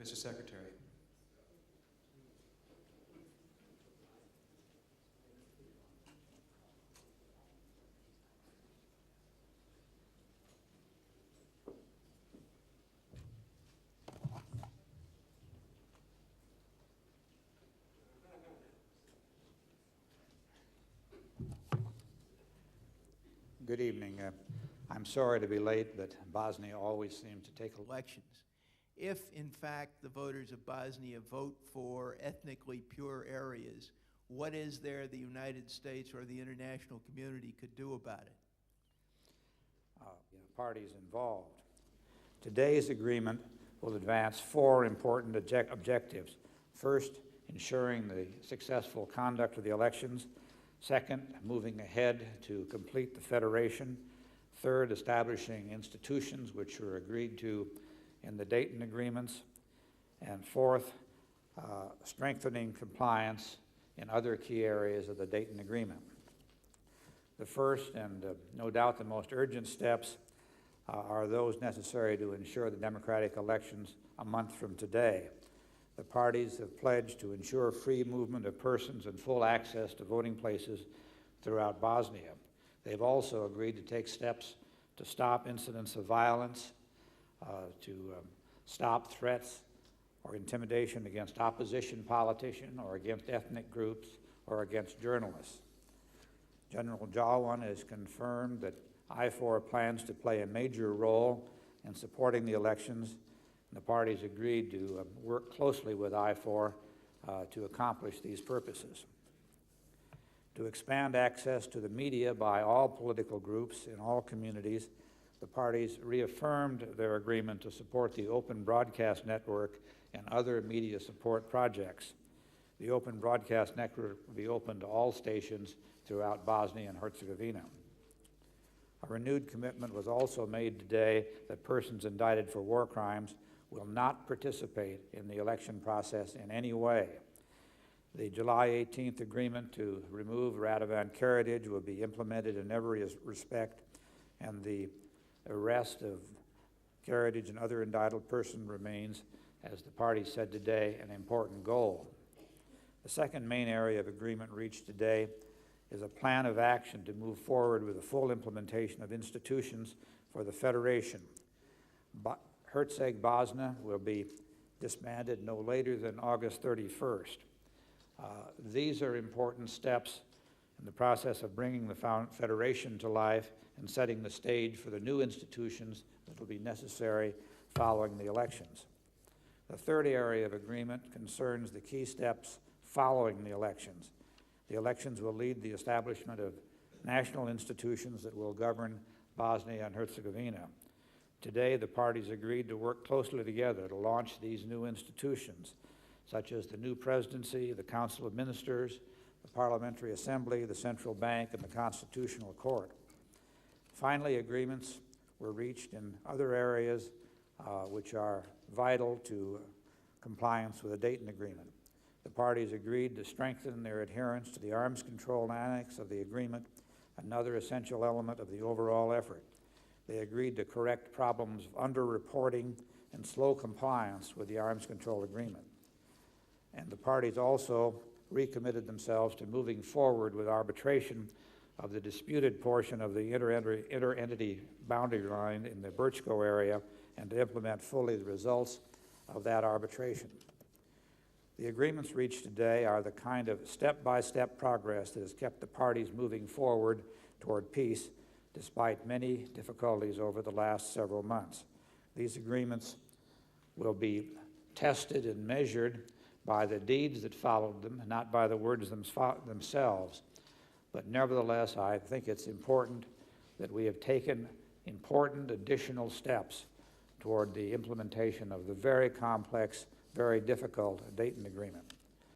Mr. Secretary. Good evening. I'm sorry to be late, but Bosnia always seems to take elections. If, in fact, the voters of Bosnia vote for ethnically pure areas, what is there the United States or the international community could do about it? Parties involved. Today's agreement will advance four important objectives. First, ensuring the successful conduct of the elections. Second, moving ahead to complete the federation. Third, establishing institutions which were agreed to in the Dayton agreements. And fourth, strengthening compliance in other key areas of the Dayton agreement. The first and no doubt the most urgent steps are those necessary to ensure the democratic elections a month from today. The parties have pledged to ensure free movement of persons and full access to voting places throughout Bosnia. They've also agreed to take steps to stop incidents of violence, to stop threats or intimidation against opposition politicians or against ethnic groups or against journalists. General Jawan has confirmed that IFOR plans to play a major role in supporting the elections. The parties agreed to work closely with IFOR to accomplish these purposes. To expand access to the media by all political groups in all communities, the parties reaffirmed their agreement to support the Open Broadcast Network and other media support projects. The Open Broadcast Network will be open to all stations throughout Bosnia and Herzegovina. A renewed commitment was also made today that persons indicted for war crimes will not participate in the election process in any way. The July 18th agreement to remove Radovan Karadzic will be implemented in every respect, and the arrest of Karadzic and other indicted persons remains, as the party said today, an important goal. The second main area of agreement reached today is a plan of action to move forward with the full implementation of institutions for the Federation. Herzog Bosnia will be disbanded no later than August 31st. These are important steps in the process of bringing the Federation to life and setting the stage for the new institutions that will be necessary following the elections. The third area of agreement concerns the key steps following the elections. The elections will lead the establishment of national institutions that will govern Bosnia and Herzegovina. Today, the parties agreed to work closely together to launch these new institutions, such as the new presidency, the Council of Ministers, the Parliamentary Assembly, the Central Bank, and the Constitutional Court. Finally, agreements were reached in other areas which are vital to compliance with the Dayton Agreement. The parties agreed to strengthen their adherence to the arms control annex of the agreement, another essential element of the overall effort. They agreed to correct problems of underreporting and slow compliance with the arms control agreement. And the parties also recommitted themselves to moving forward with arbitration of the disputed portion of the inter-entity boundary line in the Brko area and to implement fully the results of that arbitration. The agreements reached today are the kind of step-by-step progress that has kept the parties moving forward toward peace despite many difficulties over the last several months. These agreements will be tested and measured by the deeds that followed them, not by the words themselves. But nevertheless, I think it's important that we have taken important additional steps toward the implementation of the very complex, very difficult Dayton Agreement.